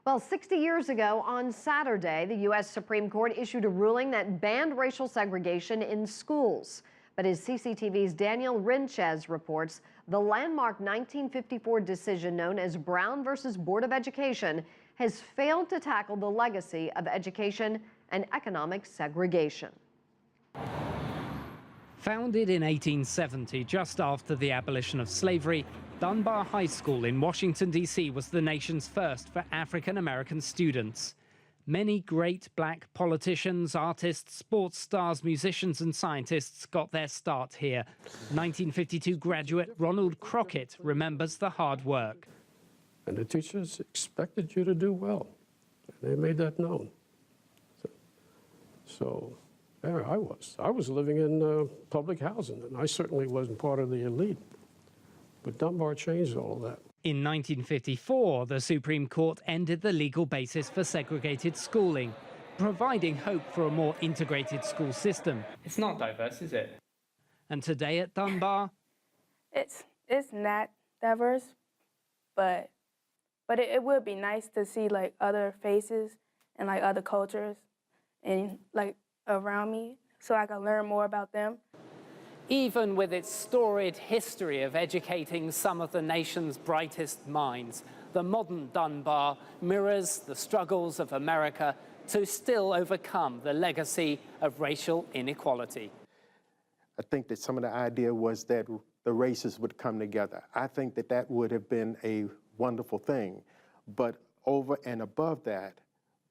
Well, 60 years ago on Saturday, the U.S. Supreme Court issued a ruling that banned racial segregation in schools. But as CCTV's Daniel Ryntjes reports, the landmark 1954 decision known as Brown versus Board of Education has failed to tackle the legacy of education and economic segregation. Founded in 1870, just after the abolition of slavery, Dunbar High School in Washington, D.C. was the nation's first for African-American students. Many great black politicians, artists, sports stars, musicians and scientists got their start here. 1952 graduate Ronald Crockett remembers the hard work. And the teachers expected you to do well. They made that known. So there I was. I was living in public housing, and I certainly wasn't part of the elite. But Dunbar changed all of that. In 1954, the Supreme Court ended the legal basis for segregated schooling, providing hope for a more integrated school system. It's not diverse, is it? And today at Dunbar, it's not diverse, but it would be nice to see like other faces and like other cultures and like around me, so I can learn more about them. even with its storied history of educating some of the nation's brightest minds, the modern Dunbar mirrors the struggles of America to still overcome the legacy of racial inequality. I think that some of the idea was that the races would come together. I think that that would have been a wonderful thing, but over and above that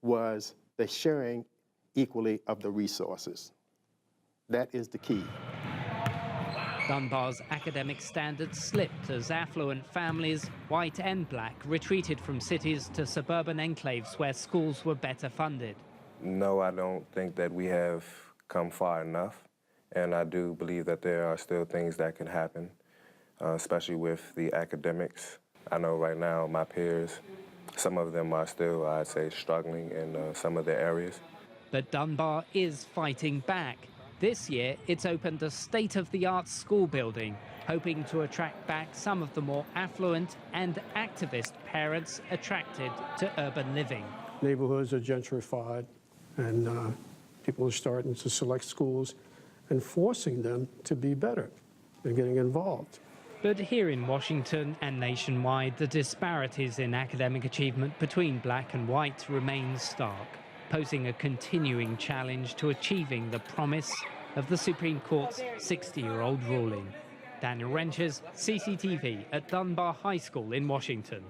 was the sharing equally of the resources. That is the key. Dunbar's academic standards slipped as affluent families, white and black, retreated from cities to suburban enclaves where schools were better funded. No, I don't think that we have come far enough, and I do believe that there are still things that can happen, especially with the academics. I know right now my peers, some of them are still, I'd say, struggling in some of their areas. But Dunbar is fighting back. This year, it's opened a state-of-the-art school building, hoping to attract back some of the more affluent and activist parents attracted to urban living. Neighborhoods are gentrified, and people are starting to select schools and forcing them to be better and getting involved. But here in Washington and nationwide, the disparities in academic achievement between black and white remain stark, posing a continuing challenge to achieving the promise of the Supreme Court's 60-year-old ruling. Daniel Ryntjes, CCTV at Dunbar High School in Washington.